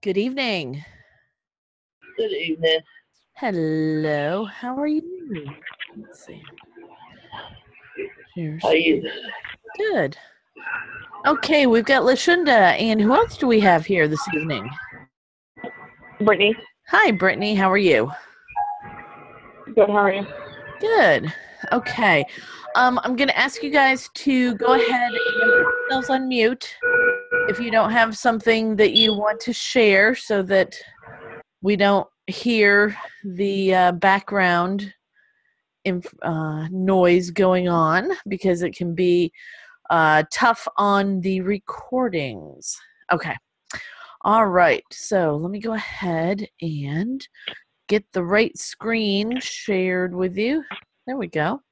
Good evening. Good evening. Hello. How are you? Let's see. How Cheers. you? Good. Okay, we've got Lashunda, and who else do we have here this evening? Brittany. Hi, Brittany. How are you? Good, how are you? Good. Okay. I'm going to ask you guys to go ahead and put yourselves on mute if you don't have something that you want to share so that we don't hear the background noise going on, because it can be tough on the recordings. Okay. All right. So let me go ahead and get the right screen shared with you. There we go.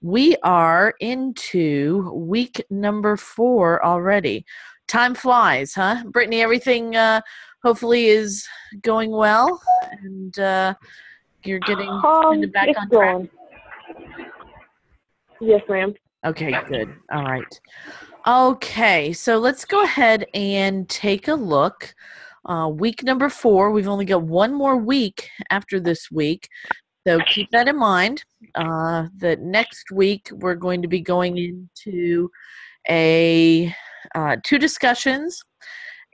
We are into week number 4 already. Time flies, huh? Brittany, everything hopefully is going well, and you're getting kind of back it's on track. going. Yes, ma'am. Okay, good. All right. Okay, so let's go ahead and take a look. Week number 4, we've only got one more week after this week. So keep that in mind, that next week we're going to be going into two discussions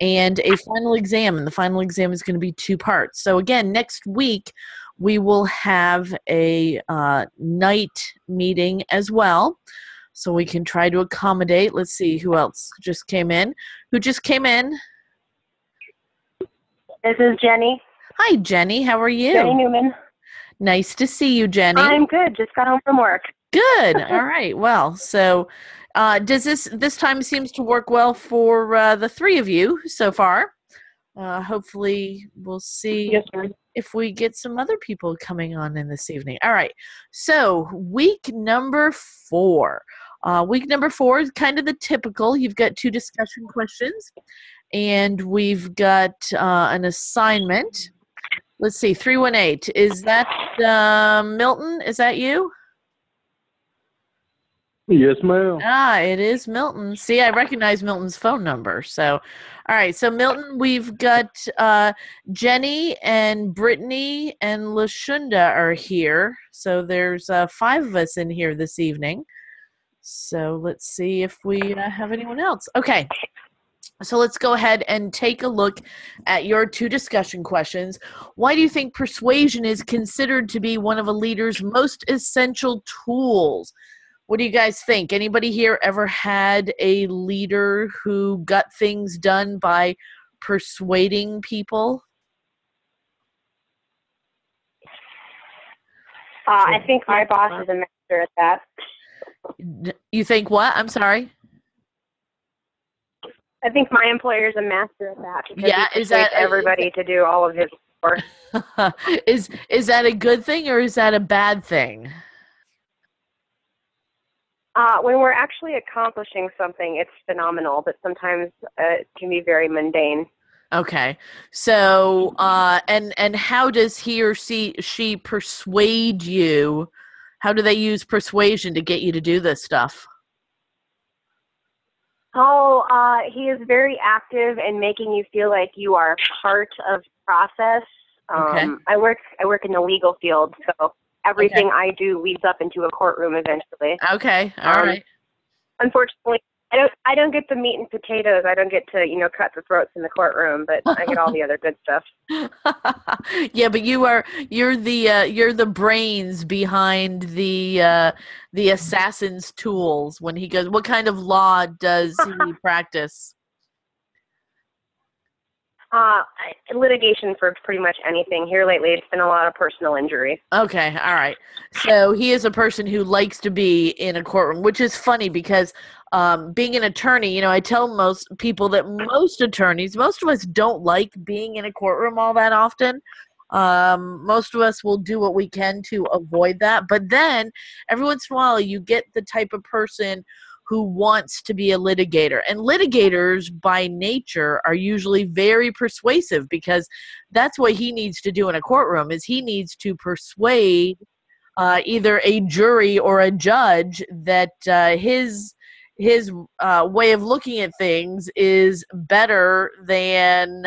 and a final exam. And the final exam is going to be 2 parts. So again, next week we will have a night meeting as well. So we can try to accommodate. Let's see who else just came in. Who just came in? This is Jenny. Hi, Jenny. How are you? Jenny Newman. Nice to see you, Jenny. I'm good. Just got home from work. Good. All right. Well, so does this time seems to work well for the 3 of you so far? Hopefully, we'll see. Yes, ma'am. If we get some other people coming on in this evening. All right. So week number 4. Week number 4 is kind of the typical. You've got 2 discussion questions, and we've got an assignment. Let's see, 318. Is that Milton? Is that you? Yes, ma'am. It is Milton. See, I recognize Milton's phone number. So, all right. So, Milton, we've got Jenny and Brittany and Lashunda are here. So, there's 5 of us in here this evening. So, let's see if we have anyone else. Okay. So, let's go ahead and take a look at your 2 discussion questions. Why do you think persuasion is considered to be one of a leader's most essential tools? What do you guys think? Anybody here ever had a leader who got things done by persuading people? I think my boss is a master at that. You think what? I'm sorry? I think my employer is a master at that. Yeah, is that everybody to do all of his work? Is that a good thing or is that a bad thing? When we're actually accomplishing something, it's phenomenal, but sometimes it can be very mundane. Okay. So, and how does he or she persuade you? How do they use persuasion to get you to do this stuff? Oh, he is very active in making you feel like you are part of the process. Okay. I work in the legal field, so everything I do leads up into a courtroom eventually. Okay. All right. Unfortunately, I don't get the meat and potatoes. I don't get to, cut the throats in the courtroom, but I get all the other good stuff. Yeah, but you're the brains behind the assassin's tools when he goes. What kind of law does he practice? Litigation for pretty much anything. Here lately, it's been a lot of personal injury. Okay, all right. So he is a person who likes to be in a courtroom, which is funny because being an attorney, I tell most people that most of us don't like being in a courtroom all that often. Most of us will do what we can to avoid that. But then every once in a while, you get the type of person who wants to be a litigator. And litigators by nature are usually very persuasive, because that's what he needs to do in a courtroom is he needs to persuade either a jury or a judge that his way of looking at things is better than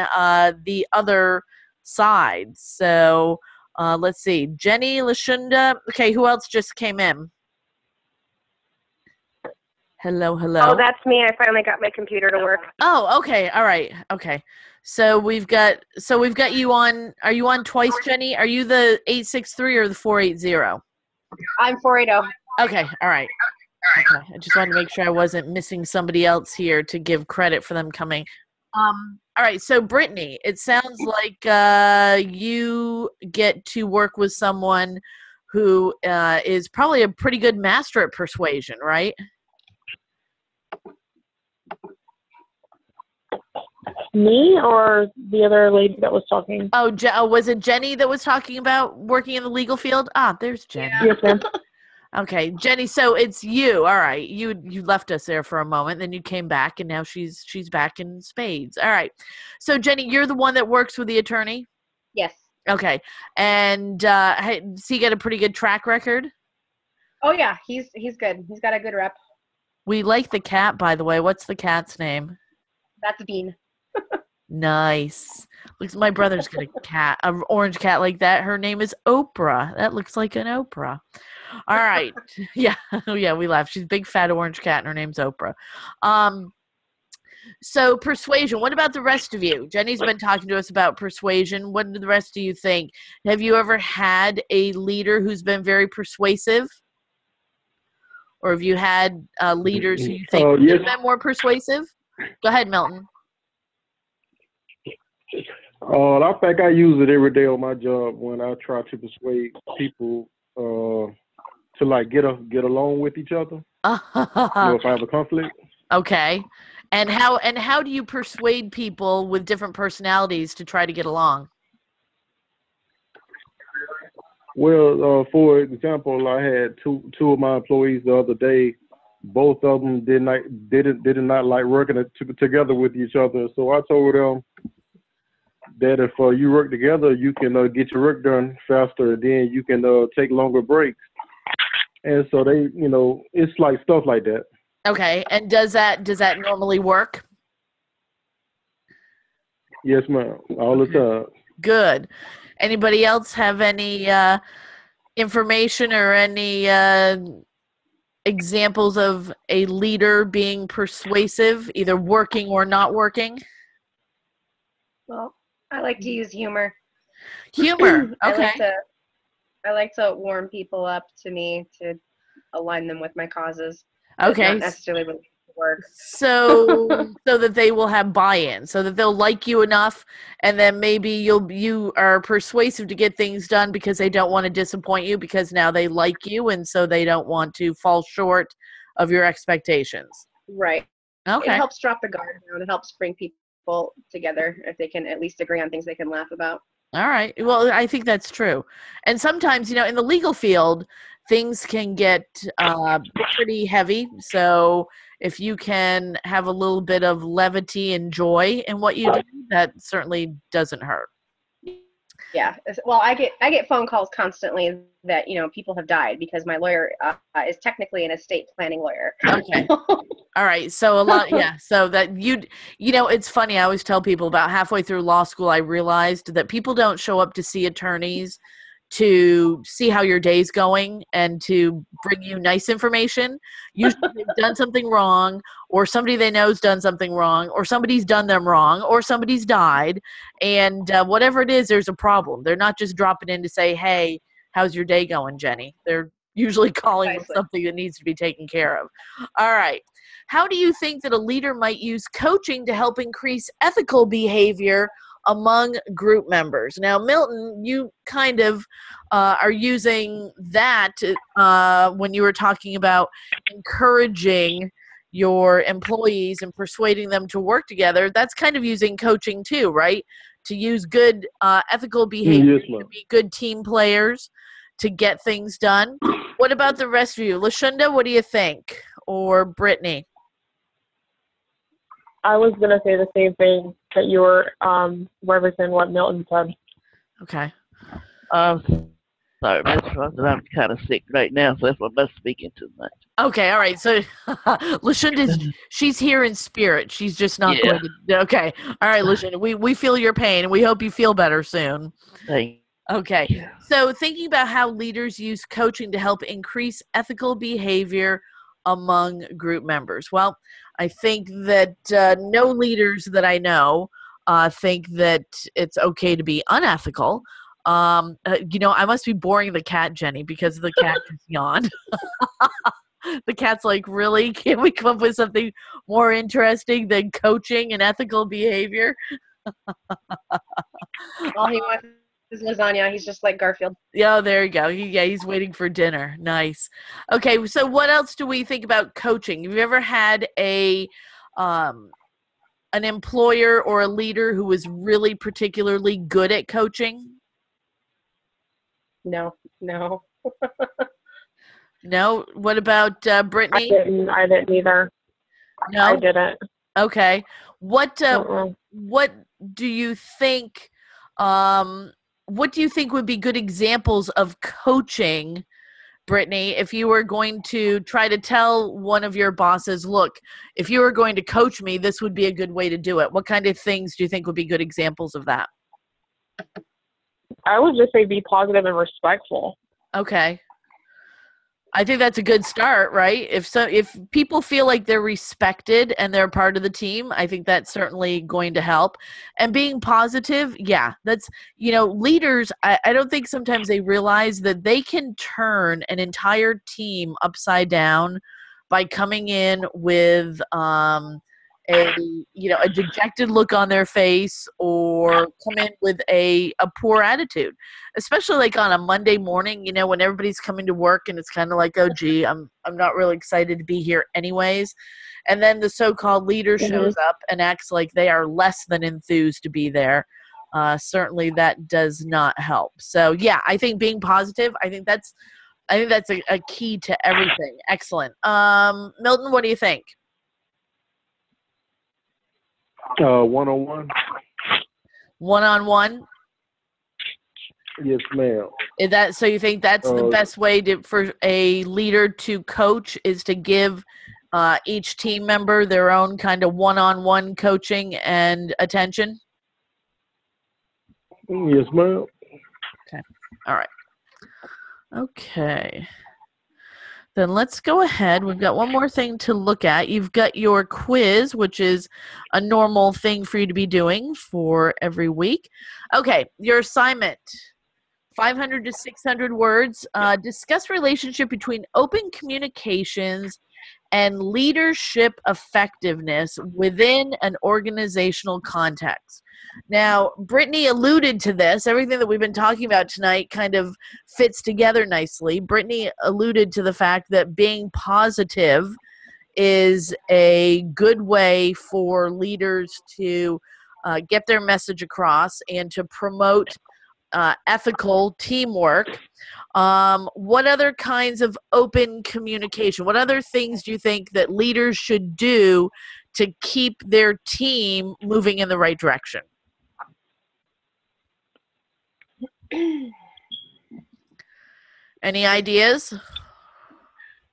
the other side. So let's see. Jenny, Lashunda. Okay, who else just came in? Hello. Oh, that's me. I finally got my computer to work. Oh, okay. All right. Okay. So we've got you on. Are you on twice, Jenny? Are you the 863 or the 480? I'm 480. Okay. All right. Okay. I just wanted to make sure I wasn't missing somebody else here to give credit for them coming. All right. So Brittany, it sounds like you get to work with someone who is probably a pretty good master at persuasion, right? Me or the other lady that was talking? Oh, was it Jenny that was talking about working in the legal field? Ah, there's Jenny. Yeah. Yes, ma'am. Okay, Jenny. So it's you. All right, you left us there for a moment, then you came back, and now she's back in spades. All right. So Jenny, you're the one that works with the attorney. Yes. Okay, and does he get a pretty good track record? Oh yeah, he's good. He's got a good rep. We like the cat, by the way. What's the cat's name? That's Bean. Nice. Looks my brother's got a cat, an orange cat like that. Her name is Oprah. That looks like an Oprah. All right. Yeah. Yeah, we laugh. She's a big fat orange cat and her name's Oprah. So persuasion. What about the rest of you? Jenny's been talking to us about persuasion. What do the rest of you think? Have you ever had a leader who's been very persuasive? Or have you had leaders who you think Yes. have been more persuasive? Go ahead, Milton. I think I use it every day on my job when I try to persuade people to like get along with each other. If I have a conflict. Okay. And how do you persuade people with different personalities to try to get along? Well, for example, I had two of my employees the other day. Both of them did not like working together with each other. So I told them that if you work together, you can get your work done faster. Then you can take longer breaks. And so they, it's like stuff like that. Okay. And does that normally work? Yes, ma'am. All the time. Good. Anybody else have any information or any examples of a leader being persuasive, either working or not working? Well, I like to use humor. Humor. Okay. I like to warm people up to me to align them with my causes. Okay. Not necessarily with work. So that they will have buy-in, so that they'll like you enough, and then maybe you are persuasive to get things done because they don't want to disappoint you, because now they like you, and so they don't want to fall short of your expectations. Right. Okay. It helps drop the guard down. It helps bring people together if they can at least agree on things they can laugh about. All right. Well, I think that's true. And sometimes, in the legal field, things can get pretty heavy. So if you can have a little bit of levity and joy in what you do, that certainly doesn't hurt. Yeah. Well, I get phone calls constantly that, people have died because my lawyer is technically an estate planning lawyer. Okay. All right. So a lot. Yeah. So that it's funny. I always tell people about halfway through law school, I realized that people don't show up to see attorneys to see how your day's going and to bring you nice information. Usually they've done something wrong, or somebody they know's done something wrong, or somebody's done them wrong, or somebody's died. And whatever it is, there's a problem. They're not just dropping in to say, hey, how's your day going, Jenny? They're usually calling with something that needs to be taken care of. All right. How do you think that a leader might use coaching to help increase ethical behavior among group members? Now, Milton, you kind of are using that when you were talking about encouraging your employees and persuading them to work together. That's kind of using coaching too, right? To use good ethical behavior, Yes, ma'am. to be good team players, to get things done. What about the rest of you? Lashunda, what do you think? Or Brittany? I was going to say the same thing that you were referencing what Milton said. Okay. sorry, Miss Russell. I'm kind of sick right now, so that's why I'm not speaking too much. Okay, all right. So Lashunda's she's here in spirit. She's just not Yeah. going to. Okay, all right, Lashunda. We feel your pain, and we hope you feel better soon. Thank Okay. you. So thinking about how leaders use coaching to help increase ethical behavior among group members. Well, I think that no leaders that I know think that it's okay to be unethical. I must be boring the cat, Jenny, because the cat just yawned. The cat's like, really? Can't we come up with something more interesting than coaching and ethical behavior? All he wants is lasagna. He's just like Garfield. Yeah, there you go. He's waiting for dinner. Nice. Okay, so what else do we think about coaching? Have you ever had an employer or a leader who was really particularly good at coaching? No. No. What about Brittany? I didn't either. No. I didn't. Okay. What Uh-uh. what do you think? What do you think would be good examples of coaching, Brittany, if you were going to try to tell one of your bosses, look, if you were going to coach me, this would be a good way to do it? What kind of things do you think would be good examples of that? I would just say be positive and respectful. Okay. I think that's a good start, right? If people feel like they're respected and they're part of the team, I think that's certainly going to help. And being positive, yeah, that's, leaders, I don't think sometimes they realize that they can turn an entire team upside down by coming in with a dejected look on their face, or come in with a poor attitude, especially like on a Monday morning, when everybody's coming to work and it's kind of like, oh gee, I'm not really excited to be here anyways. And then the so-called leader shows up and acts like they are less than enthused to be there. Certainly that does not help. So yeah, I think being positive, I think that's a key to everything. Excellent. Milton, what do you think? One-on-one. One-on-one? Yes, ma'am. Is that so? You think that's the best way for a leader to coach, is to give each team member their own kind of one-on-one coaching and attention? Yes, ma'am. Okay. All right. Okay. Then let's go ahead. We've got one more thing to look at. You've got your quiz, which is a normal thing for you to be doing for every week. Okay, your assignment, 500 to 600 words. Discuss relationship between open communications and leadership effectiveness within an organizational context. Now, Brittany alluded to this. Everything that we've been talking about tonight kind of fits together nicely. Brittany alluded to the fact that being positive is a good way for leaders to get their message across and to promote ethical teamwork. What other kinds of open communication? What other things do you think that leaders should do to keep their team moving in the right direction? Any ideas?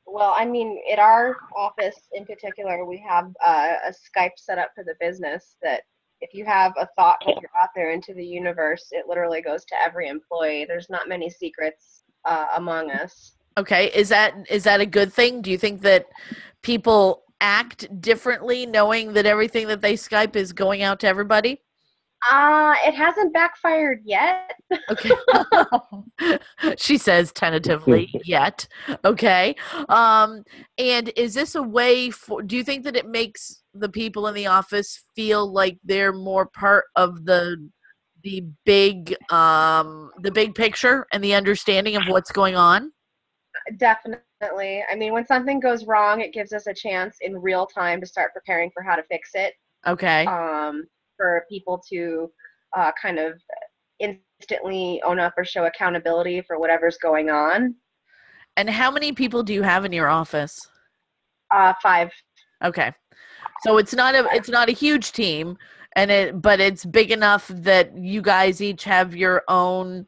Well, I mean, at our office in particular, we have a Skype set up for the business that if you have a thought that you're out there into the universe, it literally goes to every employee. There's not many secrets among us. Okay. Is that a good thing? Do you think that people act differently knowing that everything that they Skype is going out to everybody? It hasn't backfired yet. Okay. She says tentatively, yet. Okay. And is this a way do you think that it makes the people in the office feel like they're more part of the big picture and the understanding of what's going on? Definitely. I mean, when something goes wrong, it gives us a chance in real time to start preparing for how to fix it. Okay. For people to kind of instantly own up or show accountability for whatever's going on. And how many people do you have in your office? 5. Okay. So it's not a huge team, but it's big enough that you guys each have your own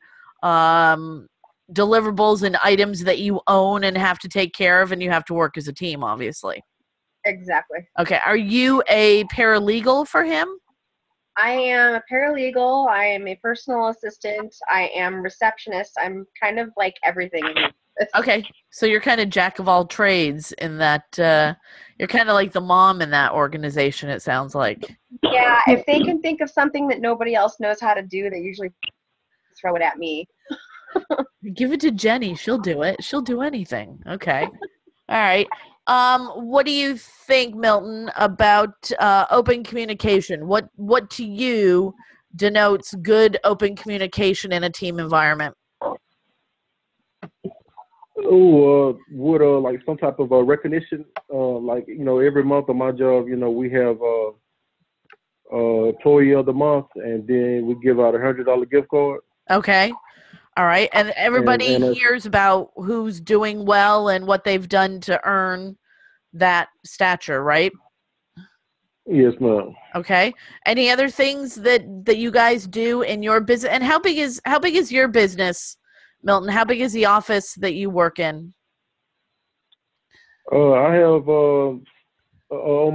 deliverables and items that you own and have to take care of, and you have to work as a team, obviously. Exactly. Okay. Are you a paralegal for him? I am a paralegal. I am a personal assistant. I am receptionist. I'm kind of like everything. Okay. So you're kind of jack of all trades in that you're kind of like the mom in that organization, it sounds like. Yeah, if they can think of something that nobody else knows how to do, they usually throw it at me. Give it to Jenny. She'll do it. She'll do anything. Okay. All right. What do you think, Milton, about open communication? What to you denotes good open communication in a team environment? Would like some type of recognition, like, every month on my job, we have employee of the month, and then we give out $100 gift card. Okay. All right. And everybody And hears about who's doing well and what they've done to earn that stature, right? Yes, ma'am. Okay. Any other things that you guys do in your business? And how big is your business, Milton? How big is the office that you work in? I have on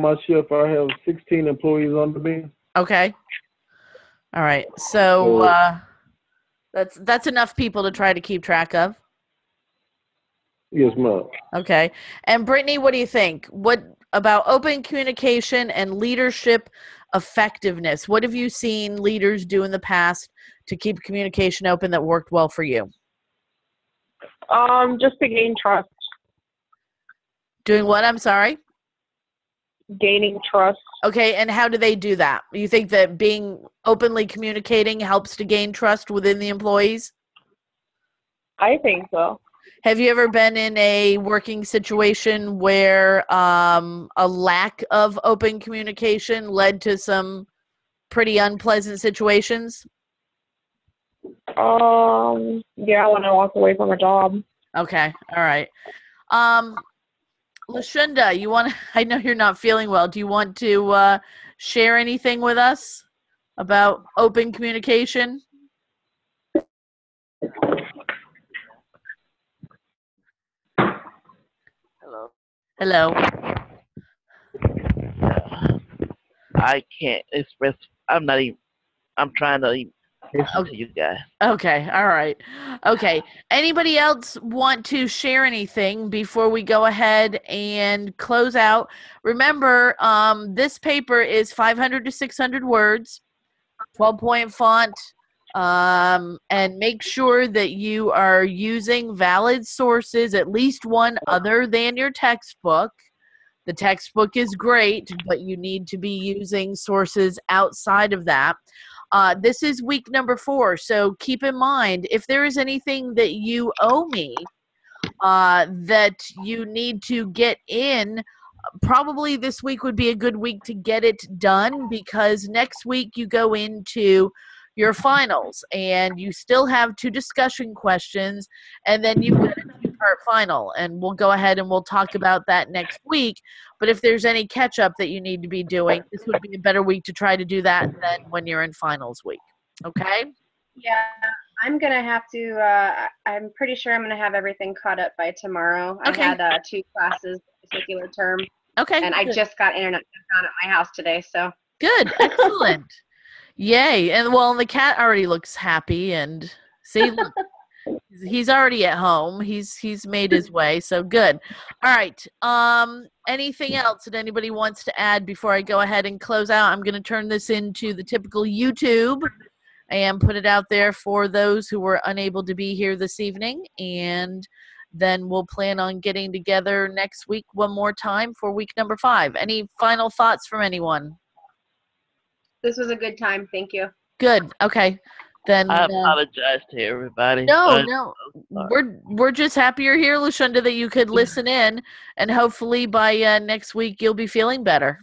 my shift, I have 16 employees under me. Okay. All right. So that's enough people to try to keep track of. Yes, ma'am. Okay. And Brittany, what do you think? What about open communication and leadership effectiveness? What have you seen leaders do in the past to keep communication open that worked well for you? Just to gain trust. Doing what? I'm sorry? Gaining trust. Okay. And how do they do that? You think that being openly communicating helps to gain trust within the employees? I think so. Have you ever been in a working situation where a lack of open communication led to some pretty unpleasant situations? Yeah, when I walked away from a job. Okay. All right. LaShunda, I know you're not feeling well. Do you want to share anything with us about open communication? Hello. I can't express. I'm trying to listen to you guys. Okay. All right. Okay. Anybody else want to share anything before we go ahead and close out? Remember, this paper is 500 to 600 words, 12-point font, and make sure that you are using valid sources, at least one other than your textbook. The textbook is great, but you need to be using sources outside of that. This is week number 4, so keep in mind, if there is anything that you owe me that you need to get in, probably this week would be a good week to get it done, because next week you go into your finals and you still have 2 discussion questions, and then you've got a 2-part final, and we'll go ahead and we'll talk about that next week. But if there's any catch up that you need to be doing, this would be a better week to try to do that than when you're in finals week. Okay? Yeah, I'm going to have to, I'm pretty sure I'm going to have everything caught up by tomorrow. Okay. I had 2 classes this particular term. Okay. And I just got internet down at my house today, so. Good. Excellent. Yay. And the cat already looks happy, and see, look, he's already at home. He's made his way. So good. All right. Anything else that anybody wants to add before I go ahead and close out? I'm going to turn this into the typical YouTube and put it out there for those who were unable to be here this evening. And then we'll plan on getting together next week one more time for week number 5. Any final thoughts from anyone? This was a good time. Thank you. Good. Okay. Then I apologize to everybody. No. We're just happy you're here, LaShunda, that you could listen in, and hopefully by next week you'll be feeling better.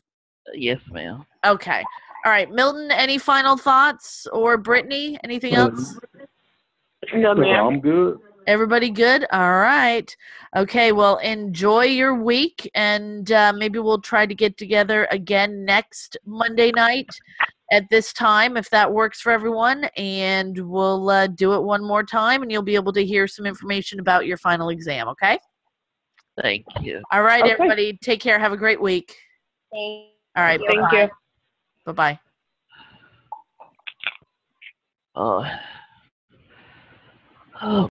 Yes, ma'am. Okay. All right. Milton, any final thoughts? Or Brittany, anything else? No, ma'am. I'm good. Everybody good? All right. Okay. Well, enjoy your week, and maybe we'll try to get together again next Monday night at this time, if that works for everyone, and we'll do it one more time, and you'll be able to hear some information about your final exam, okay? Thank you. All right, Okay. everybody, take care. Have a great week. Thank All right, you. Thank bye-bye. you. Bye-bye. Oh. Oh.